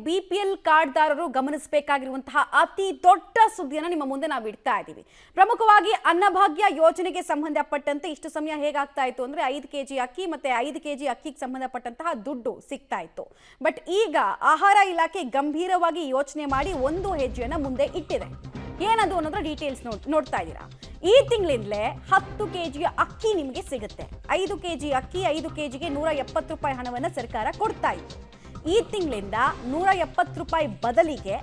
BPL ಕಾರ್ಡ್ದಾರರು ಗಮನಿಸಬೇಕಾಗಿರುವಂತಹ ಅತಿ ದೊಡ್ಡ ಸುದ್ದಿಯನ್ನು ನಿಮ್ಮ ಮುಂದೆ ನಾವು ಇಡ್ತಾ ಇದ್ದೀವಿ. ಪ್ರಮುಖವಾಗಿ ಅನ್ನಭಾಗ್ಯ ಯೋಜನೆಗೆ ಸಂಬಂಧಪಟ್ಟಂತೆ ಇಷ್ಟು ಸಮಯ ಹೇಗಾಗ್ತಾ ಇತ್ತು ಅಂದ್ರೆ 5 ಕೆಜಿ ಅಕ್ಕಿ ಮತ್ತೆ 5 ಕೆಜಿ ಅಕ್ಕಿಗೆ ಸಂಬಂಧಪಟ್ಟಂತಹ ದುಡ್ಡು ಸಿಗ್ತಾ ಇತ್ತು. ಬಟ್ ಈಗ ಆಹಾರ ಇಲಾಖೆ ಗಂಭೀರವಾಗಿ ಯೋಚನೆ ಮಾಡಿ ಒಂದು ಹೆಜ್ಜೆಯನ್ನು ಮುಂದೆ ಇಟ್ಟಿದೆ. ಏನದು ಅನ್ನೋದ್ರ ಡೀಟೇಲ್ಸ್ ನೋಡ್ತಾ ಇದ್ದೀರಾ. ಈ ತಿಂಗಳಿಂದಲೇ 10 ಕೆಜಿಯ ಅಕ್ಕಿ ನಿಮಗೆ ಸಿಗುತ್ತೆ. 5 ಕೆಜಿ ಅಕ್ಕಿ 5 ಕೆಜಿಗೆ 170 ರೂಪಾಯಿ ಹಣವನ್ನು ಸರ್ಕಾರ ಕೊಡ್ತಾ ಇತ್ತು. ಈ ತಿಂಗಳಿಂದ 170 ರೂಪಾಯಿ ಬದಲಿಗೆ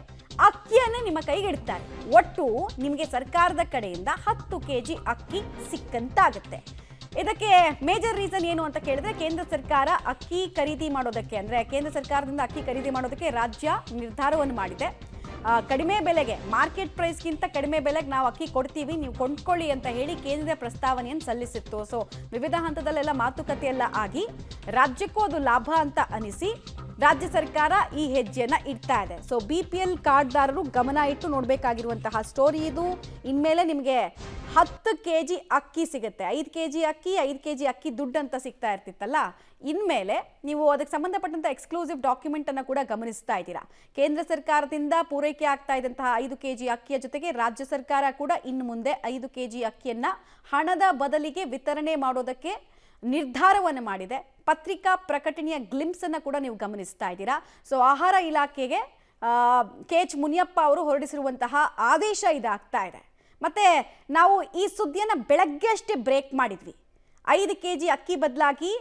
ಅಕ್ಕಿಯನ್ನೇ ನಿಮ್ಮ ಕೈಗೆ ಇಡ್ತಾರೆ. ಒಟ್ಟು ನಿಮಗೆ ಸರ್ಕಾರದ ಕಡೆಯಿಂದ 10 ಕೆಜಿ ಅಕ್ಕಿ ಸಿಕ್ಕಂತಾಗುತ್ತೆ. ಇದಕ್ಕೆ ಮೇಜರ್ ರೀಸನ್ ಏನು ಅಂತ ಕೇಳಿದ್ರೆ, ಕೇಂದ್ರ ಸರ್ಕಾರ ಅಕ್ಕಿ ಖರೀದಿ ಮಾಡೋದಕ್ಕೆ ಅಂದ್ರೆ ಕೇಂದ್ರ ಸರ್ಕಾರದಿಂದ ಅಕ್ಕಿ ಖರೀದಿ ಮಾಡೋದಕ್ಕೆ ರಾಜ್ಯ ನಿರ್ಧಾರವನ್ನು ಮಾಡಿದೆ. ಕಡಿಮೆ ಬೆಲೆಗೆ, ಮಾರ್ಕೆಟ್ ಪ್ರೈಸ್ಗಿಂತ ಕಡಿಮೆ ಬೆಲೆಗೆ ನಾವು ಅಕ್ಕಿ ಕೊಡ್ತೀವಿ, ನೀವು ಕೊಂಡ್ಕೊಳ್ಳಿ ಅಂತ ಹೇಳಿ ಕೇಂದ್ರ ಪ್ರಸ್ತಾವನೆಯನ್ನು ಸಲ್ಲಿಸಿತ್ತು. ಸೊ ವಿವಿಧ ಹಂತದಲ್ಲೆಲ್ಲ ಮಾತುಕತೆ ಎಲ್ಲ ಆಗಿ ರಾಜ್ಯಕ್ಕೂ ಅದು ಲಾಭ ಅಂತ ಅನಿಸಿ ರಾಜ್ಯ ಸರ್ಕಾರ ಈ ಹೆಜ್ಜೆಯನ್ನ ಇಡ್ತಾ ಇದೆ. ಸೊ BPL ಕಾರ್ಡ್ದಾರರು ಗಮನ ಇಟ್ಟು ನೋಡಬೇಕಾಗಿರುವಂತಹ ಸ್ಟೋರಿ ಇದು. ಇನ್ಮೇಲೆ ನಿಮಗೆ 10 ಕೆಜಿ ಅಕ್ಕಿ ಸಿಗುತ್ತೆ. 5 ಕೆಜಿ ಅಕ್ಕಿ 5 ಕೆಜಿ ಅಕ್ಕಿ ದುಡ್ಡು ಅಂತ ಸಿಗ್ತಾ ಇರ್ತಿತ್ತಲ್ಲ, ಇನ್ಮೇಲೆ ನೀವು ಅದಕ್ಕೆ ಸಂಬಂಧಪಟ್ಟಂತ ಎಕ್ಸ್ಕ್ಲೂಸಿವ್ ಡಾಕ್ಯುಮೆಂಟ್ ಅನ್ನು ಕೂಡ ಗಮನಿಸ್ತಾ ಇದ್ದೀರಾ. ಕೇಂದ್ರ ಸರ್ಕಾರದಿಂದ ಪೂರೈಕೆ ಆಗ್ತಾ ಇದ್ದಂತಹ 5 ಕೆಜಿ ಅಕ್ಕಿಯ ಜೊತೆಗೆ ರಾಜ್ಯ ಸರ್ಕಾರ ಕೂಡ ಇನ್ನು ಮುಂದೆ 5 ಕೆಜಿ ಅಕ್ಕಿಯನ್ನ ಹಣದ ಬದಲಿಗೆ ವಿತರಣೆ ಮಾಡೋದಕ್ಕೆ ನಿರ್ಧಾರವನ್ನು ಮಾಡಿದೆ. ಪತ್ರಿಕಾ ಪ್ರಕಟಣೆಯ ಗ್ಲಿಮ್ಸ್ ಅನ್ನು ಕೂಡ ನೀವು ಗಮನಿಸ್ತಾ ಇದ್ದೀರಾ. ಸೊ ಆಹಾರ ಇಲಾಖೆಗೆ KH ಮುನಿಯಪ್ಪ ಅವರು ಹೊರಡಿಸಿರುವಂತಹ ಆದೇಶ ಇದಾಗ್ತಾ ಇದೆ. ಮತ್ತೆ ನಾವು ಈ ಸುದ್ದಿಯನ್ನು ಬೆಳಗ್ಗೆ ಅಷ್ಟೇ ಬ್ರೇಕ್ ಮಾಡಿದ್ವಿ. 5 ಕೆಜಿ ಅಕ್ಕಿ ಬದಲಾಗಿ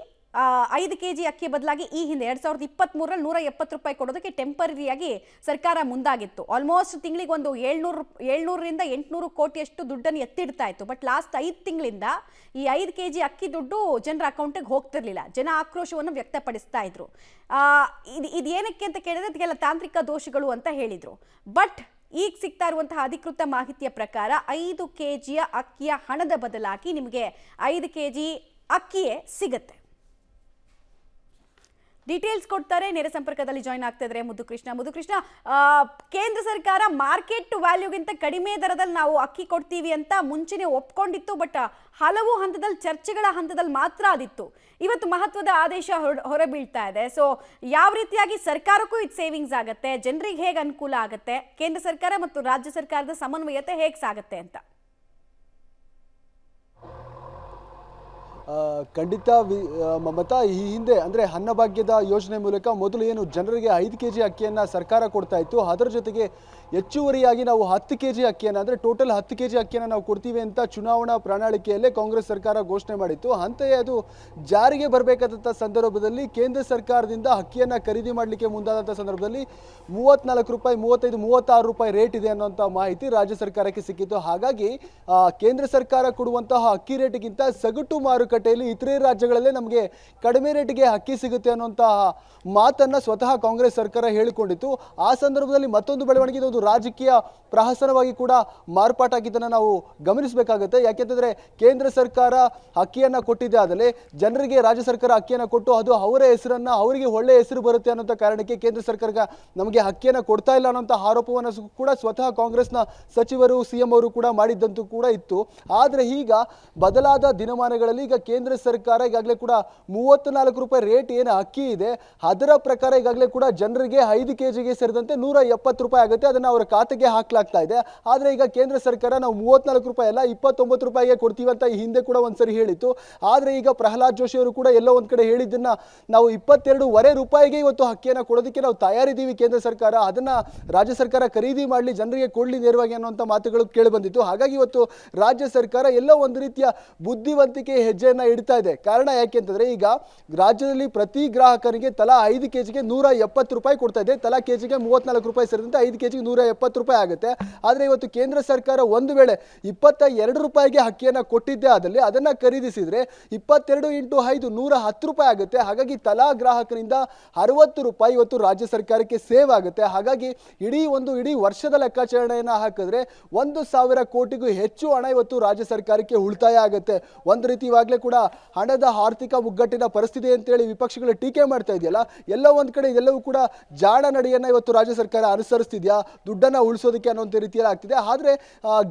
5 ಕೆಜಿ ಅಕ್ಕಿ ಬದಲಾಗಿ ಈ ಹಿಂದೆ 2023ರಲ್ಲಿ 170 ರೂಪಾಯಿ ಕೊಡೋದಕ್ಕೆ ಟೆಂಪರರಿಯಾಗಿ ಸರ್ಕಾರ ಮುಂದಾಗಿತ್ತು. ಆಲ್ಮೋಸ್ಟ್ ತಿಂಗಳಿಗೆ ಒಂದು 700ರಿಂದ 800 ಕೋಟಿಯಷ್ಟು ದುಡ್ಡನ್ನು ಎತ್ತಿಡ್ತಾ ಇತ್ತು. ಬಟ್ ಲಾಸ್ಟ್ 5 ತಿಂಗಳಿಂದ ಈ 5 ಕೆಜಿ ಅಕ್ಕಿ ದುಡ್ಡು ಜನರ ಅಕೌಂಟಿಗೆ ಹೋಗ್ತಿರ್ಲಿಲ್ಲ. ಜನ ಆಕ್ರೋಶವನ್ನು ವ್ಯಕ್ತಪಡಿಸ್ತಾ ಇದ್ರು. ಇದು ಏನಕ್ಕೆ ಅಂತ ಕೇಳಿದ್ರೆ ಇದಕ್ಕೆಲ್ಲ ತಾಂತ್ರಿಕ ದೋಷಗಳು ಅಂತ ಹೇಳಿದ್ರು. ಬಟ್ ಈಗ ಸಿಗ್ತಾ ಇರುವಂತಹ ಅಧಿಕೃತ ಮಾಹಿತಿಯ ಪ್ರಕಾರ 5 ಕೆಜಿಯ ಅಕ್ಕಿಯ ಹಣದ ಬದಲಾಗಿ ನಿಮಗೆ 5 ಕೆಜಿ ಅಕ್ಕಿಯೇ ಸಿಗುತ್ತೆ. ಡೀಟೇಲ್ಸ್ ಕೊಡ್ತಾರೆ. ನೇರ ಸಂಪರ್ಕದಲ್ಲಿ ಜಾಯ್ನ್ ಆಗ್ತಾ ಇದ್ದಾರೆ ಮುದ್ದುಕೃಷ್ಣ. ಕೇಂದ್ರ ಸರ್ಕಾರ ಮಾರ್ಕೆಟ್ ವ್ಯಾಲ್ಯೂಗಿಂತ ಕಡಿಮೆ ದರದಲ್ಲಿ ನಾವು ಅಕ್ಕಿ ಕೊಡ್ತೀವಿ ಅಂತ ಮುಂಚೆನೆ ಒಪ್ಕೊಂಡಿತ್ತು. ಬಟ್ ಹಲವು ಹಂತದಲ್ಲಿ ಚರ್ಚೆಗಳ ಹಂತದಲ್ಲಿ ಮಾತ್ರ ಅದಿತ್ತು. ಇವತ್ತು ಮಹತ್ವದ ಆದೇಶ ಹೊರಬೀಳ್ತಾ ಇದೆ. ಸೊ ಯಾವ ರೀತಿಯಾಗಿ ಸರ್ಕಾರಕ್ಕೂ ಇದು ಸೇವಿಂಗ್ಸ್ ಆಗುತ್ತೆ, ಜನರಿಗೆ ಹೇಗೆ ಅನುಕೂಲ ಆಗುತ್ತೆ, ಕೇಂದ್ರ ಸರ್ಕಾರ ಮತ್ತು ರಾಜ್ಯ ಸರ್ಕಾರದ ಸಮನ್ವಯತೆ ಹೇಗೆ ಸಾಗುತ್ತೆ ಅಂತ? ಖಂಡಿತ ಮಮತಾ, ಈ ಹಿಂದೆ ಅಂದರೆ ಅನ್ನಭಾಗ್ಯದ ಯೋಜನೆ ಮೂಲಕ ಮೊದಲು ಏನು ಜನರಿಗೆ 5 ಕೆಜಿ ಅಕ್ಕಿಯನ್ನು ಸರ್ಕಾರ ಕೊಡ್ತಾ ಇತ್ತು, ಅದರ ಜೊತೆಗೆ ಹೆಚ್ಚುವರಿಯಾಗಿ ನಾವು 10 ಕೆಜಿ ಅಕ್ಕಿಯನ್ನು ಅಂದರೆ ಟೋಟಲ್ 10 ಕೆಜಿ ಅಕ್ಕಿಯನ್ನು ನಾವು ಕೊಡ್ತೀವಿ ಅಂತ ಚುನಾವಣಾ ಪ್ರಣಾಳಿಕೆಯಲ್ಲೇ ಕಾಂಗ್ರೆಸ್ ಸರ್ಕಾರ ಘೋಷಣೆ ಮಾಡಿತ್ತು. ಅಂತೆಯೇ ಅದು ಜಾರಿಗೆ ಬರಬೇಕಾದಂಥ ಸಂದರ್ಭದಲ್ಲಿ ಕೇಂದ್ರ ಸರ್ಕಾರದಿಂದ ಅಕ್ಕಿಯನ್ನು ಖರೀದಿ ಮಾಡಲಿಕ್ಕೆ ಮುಂದಾದಂಥ ಸಂದರ್ಭದಲ್ಲಿ 34 ರೂಪಾಯಿ 35 36 ರೂಪಾಯಿ ರೇಟ್ ಇದೆ ಅನ್ನೋಂಥ ಮಾಹಿತಿ ರಾಜ್ಯ ಸರ್ಕಾರಕ್ಕೆ ಸಿಕ್ಕಿತ್ತು. ಹಾಗಾಗಿ ಕೇಂದ್ರ ಸರ್ಕಾರ ಕೊಡುವಂತಹ ಅಕ್ಕಿ ರೇಟಿಗಿಂತ ಸಗಟು ಮಾರುಕಟ್ಟೆಯಲ್ಲಿ ಇತರೆ ರಾಜ್ಯಗಳಲ್ಲೇ ನಮಗೆ ಕಡಿಮೆ ರೇಟಿಗೆ ಅಕ್ಕಿ ಸಿಗುತ್ತೆ ಅನ್ನುವಂತಹ ಮಾತನ್ನ ಸ್ವತಃ ಕಾಂಗ್ರೆಸ್ ಸರ್ಕಾರ ಹೇಳಿಕೊಂಡಿತ್ತು. ಆ ಸಂದರ್ಭದಲ್ಲಿ ಮತ್ತೊಂದು ಬೆಳವಣಿಗೆ, ಇದೊಂದು ರಾಜಕೀಯ ಪ್ರಹಸನವಾಗಿ ಕೂಡ ಮಾರ್ಪಾಟಾಗಿದ್ದನ್ನು ನಾವು ಗಮನಿಸಬೇಕಾಗುತ್ತೆ. ಯಾಕೆಂತಂದ್ರೆ ಕೇಂದ್ರ ಸರ್ಕಾರ ಅಕ್ಕಿಯನ್ನ ಕೊಟ್ಟಿದೆ, ಆದರೆ ಜನರಿಗೆ ರಾಜ್ಯ ಸರ್ಕಾರ ಅಕ್ಕಿಯನ್ನ ಕೊಟ್ಟು ಅದು ಅವರ ಹೆಸರನ್ನ ಅವರಿಗೆ ಒಳ್ಳೆ ಹೆಸರು ಬರುತ್ತೆ ಅನ್ನೋ ಕಾರಣಕ್ಕೆ ಕೇಂದ್ರ ಸರ್ಕಾರ ನಮಗೆ ಅಕ್ಕಿಯನ್ನ ಕೊಡ್ತಾ ಇಲ್ಲ ಅನ್ನೋ ಆರೋಪವನ್ನು ಕೂಡ ಸ್ವತಃ ಕಾಂಗ್ರೆಸ್ನ ಸಚಿವರು CM ಅವರು ಕೂಡ ಮಾಡಿದ್ದಂತೂ ಕೂಡ ಇತ್ತು. ಆದರೆ ಈಗ ಬದಲಾದ ದಿನಮಾನಗಳಲ್ಲಿ ಈಗ ಕೇಂದ್ರ ಸರ್ಕಾರ ಈಗಾಗಲೇ ಕೂಡ 34 ರೂಪಾಯಿ ರೇಟ್ ಏನು ಅಕ್ಕಿ ಇದೆ ಅದರ ಪ್ರಕಾರ ಈಗಾಗಲೇ ಕೂಡ ಜನರಿಗೆ 5 ಕೆಜಿಗೆ ಸೇರಿದಂತೆ 170 ರೂಪಾಯಿ ಆಗುತ್ತೆ. ಅದನ್ನು ಅವರ ಖಾತೆಗೆ ಹಾಕಲಾಗ್ತಾ ಇದೆ. ಆದರೆ ಈಗ ಕೇಂದ್ರ ಸರ್ಕಾರ ನಾವು 34 ರೂಪಾಯಿ ಅಲ್ಲ 29 ರೂಪಾಯಿಗೆ ಕೊಡ್ತೀವಿ ಅಂತ ಈ ಹಿಂದೆ ಕೂಡ ಒಂದ್ಸರಿ ಹೇಳಿತ್ತು. ಆದರೆ ಈಗ ಪ್ರಹ್ಲಾದ್ ಜೋಶಿ ಅವರು ಕೂಡ ಎಲ್ಲೋ ಒಂದ್ ಕಡೆ ಹೇಳಿದ್ದನ್ನ ನಾವು 22.5 ರೂಪಾಯಿಗೆ ಇವತ್ತು ಅಕ್ಕಿಯನ್ನು ಕೊಡೋದಕ್ಕೆ ನಾವು ತಯಾರಿದ್ದೀವಿ, ಕೇಂದ್ರ ಸರ್ಕಾರ ಅದನ್ನ ರಾಜ್ಯ ಸರ್ಕಾರ ಖರೀದಿ ಮಾಡಲಿ, ಜನರಿಗೆ ಕೊಡ್ಲಿ ನೇರವಾಗಿ ಅನ್ನುವಂಥ ಮಾತುಗಳು ಕೇಳಿ ಬಂದಿತ್ತು. ಹಾಗಾಗಿ ಇವತ್ತು ರಾಜ್ಯ ಸರ್ಕಾರ ಎಲ್ಲೋ ಒಂದು ರೀತಿಯ ಬುದ್ಧಿವಂತಿಕೆ ಹೆಜ್ಜೆಯನ್ನ ಇಡ್ತಾ ಇದೆ. ಕಾರಣ ಯಾಕೆಂತಂದ್ರೆ ಈಗ ರಾಜ್ಯದಲ್ಲಿ ಪ್ರತಿ ಗ್ರಾಹಕರಿಗೆ ತಲಾ 5 ಕೆಜಿಗೆ 170 ರೂಪಾಯಿ ಕೊಡ್ತಾ ಇದೆ. ತಲಾ ಕೆಜಿಗೆ 34 ರೂಪಾಯಿ ಸೇರಿದಂತೆ 5 ಕೆಜಿಗೆ 170 ರೂಪಾಯಿ ಆಗುತ್ತೆ. ಆದರೆ ಇವತ್ತು ಕೇಂದ್ರ ಸರ್ಕಾರ ಒಂದು ವೇಳೆ 22 ರೂಪಾಯಿಗೆ ಅಕ್ಕಿಯನ್ನು ಕೊಟ್ಟಿದ್ದೇ ಆದಲ್ಲಿ ಅದನ್ನ ಖರೀದಿಸಿದ್ರೆ 22 × 5 110 ರೂಪಾಯಿ ಆಗುತ್ತೆ. ಹಾಗಾಗಿ ತಲಾ ಗ್ರಾಹಕರಿಂದ 60 ರೂಪಾಯಿ ಇವತ್ತು ರಾಜ್ಯ ಸರ್ಕಾರಕ್ಕೆ ಸೇವ್ ಆಗುತ್ತೆ. ಹಾಗಾಗಿ ಇಡೀ ವರ್ಷದ ಲೆಕ್ಕಾಚಾರಣೆಯನ್ನು ಹಾಕಿದ್ರೆ 1,000 ಕೋಟಿಗೂ ಹೆಚ್ಚು ಹಣ ಇವತ್ತು ರಾಜ್ಯ ಸರ್ಕಾರಕ್ಕೆ ಉಳಿತಾಯ ಆಗುತ್ತೆ. ಒಂದು ರೀತಿ ಇವಾಗಲೇ ಕೂಡ ಹಣದ ಆರ್ಥಿಕ ಮುಗ್ಗಟ್ಟಿನ ಪರಿಸ್ಥಿತಿ ಅಂತೇಳಿ ವಿಪಕ್ಷಗಳು ಟೀಕೆ ಮಾಡ್ತಾ ಇದೆಯಲ್ಲ, ಎಲ್ಲೋ ಒಂದ್ ಕಡೆ ಇದೆಲ್ಲವೂ ಕೂಡ ಜಾಣ ನಡೆಯನ್ನ ಇವತ್ತು ರಾಜ್ಯ ಸರ್ಕಾರ ಅನುಸರಿಸ್ತಿದ್ಯಾ, ದುಡ್ಡನ್ನು ಉಳಿಸೋದಕ್ಕೆ ಅನ್ನೋಂಥ ರೀತಿಯಲ್ಲಿ ಆಗ್ತಿದೆ. ಆದರೆ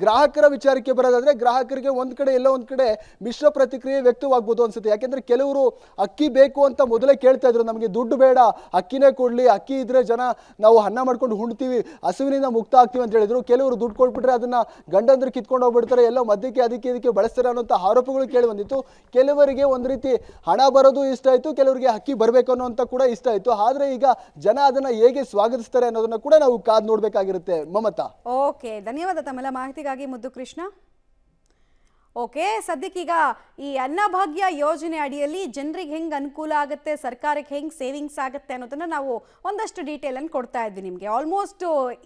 ಗ್ರಾಹಕರ ವಿಚಾರಕ್ಕೆ ಬರೋದಾದ್ರೆ ಗ್ರಾಹಕರಿಗೆ ಒಂದು ಕಡೆ ಎಲ್ಲೋ ಒಂದು ಕಡೆ ಮಿಶ್ರ ಪ್ರತಿಕ್ರಿಯೆ ವ್ಯಕ್ತವಾಗ್ಬೋದು ಅನ್ಸುತ್ತೆ. ಯಾಕೆಂದ್ರೆ ಕೆಲವರು ಅಕ್ಕಿ ಬೇಕು ಅಂತ ಮೊದಲೇ ಕೇಳ್ತಾ ಇದ್ರು, ನಮಗೆ ದುಡ್ಡು ಬೇಡ ಅಕ್ಕಿನೇ ಕೊಡ್ಲಿ, ಅಕ್ಕಿ ಇದ್ರೆ ಜನ ನಾವು ಅನ್ನ ಮಾಡ್ಕೊಂಡು ಉಣ್ತೀವಿ, ಹಸುವಿನಿಂದ ಮುಕ್ತ ಆಗ್ತೀವಿ ಅಂತ ಹೇಳಿದ್ರು. ಕೆಲವರು ದುಡ್ಡು ಕೊಟ್ಬಿಟ್ರೆ ಅದನ್ನ ಗಂಡಂದ್ರು ಕಿತ್ಕೊಂಡು ಹೋಗ್ಬಿಡ್ತಾರೆ, ಎಲ್ಲೋ ಮಧ್ಯಕ್ಕೆ ಅದಕ್ಕೆ ಇದಕ್ಕೆ ಬಳಸ್ತಾರೆ ಅನ್ನೋಂಥ ಆರೋಪಗಳು ಕೇಳಿ ಬಂದಿತ್ತು. ಕೆಲವರಿಗೆ ಒಂದು ರೀತಿ ಹಣ ಬರೋದು ಇಷ್ಟ ಆಯಿತು, ಕೆಲವರಿಗೆ ಅಕ್ಕಿ ಬರಬೇಕು ಅನ್ನೋಂಥ ಕೂಡ ಇಷ್ಟ ಆಯಿತು. ಆದರೆ ಈಗ ಜನ ಅದನ್ನ ಹೇಗೆ ಸ್ವಾಗತಿಸ್ತಾರೆ ಅನ್ನೋದನ್ನ ಕೂಡ ನಾವು ಕಾದು ನೋಡ್ಬೇಕಾಗಿರುತ್ತೆ ಮಮತಾ. ಓಕೆ, ಧನ್ಯವಾದ ತಮ್ಮೆಲ್ಲ ಮಾಹಿತಿಗಾಗಿ ಮುದ್ದು ಕೃಷ್ಣ. ಓಕೆ, ಸದ್ಯಕ್ಕೀಗ ಈ ಅನ್ನಭಾಗ್ಯ ಯೋಜನೆ ಅಡಿಯಲ್ಲಿ ಜನರಿಗೆ ಹೆಂಗೆ ಅನುಕೂಲ ಆಗುತ್ತೆ, ಸರ್ಕಾರಕ್ಕೆ ಹೆಂಗೆ ಸೇವಿಂಗ್ಸ್ ಆಗುತ್ತೆ ಅನ್ನೋದನ್ನು ನಾವು ಒಂದಷ್ಟು ಡೀಟೇಲನ್ನು ಕೊಡ್ತಾ ಇದ್ವಿ ನಿಮಗೆ. ಆಲ್ಮೋಸ್ಟ್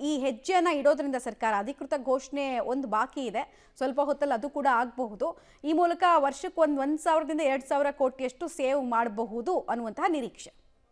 ಈ ಹೆಜ್ಜೆಯನ್ನು ಇಡೋದ್ರಿಂದ ಸರ್ಕಾರ ಅಧಿಕೃತ ಘೋಷಣೆ ಒಂದು ಬಾಕಿ ಇದೆ, ಸ್ವಲ್ಪ ಹೊತ್ತಲ್ಲಿ ಅದು ಕೂಡ ಆಗಬಹುದು. ಈ ಮೂಲಕ ವರ್ಷಕ್ಕೆ 1,000 ದಿಂದ 2,000 ಕೋಟಿಯಷ್ಟು ಸೇವ್ ಮಾಡಬಹುದು ಅನ್ನುವಂತಹ ನಿರೀಕ್ಷೆ.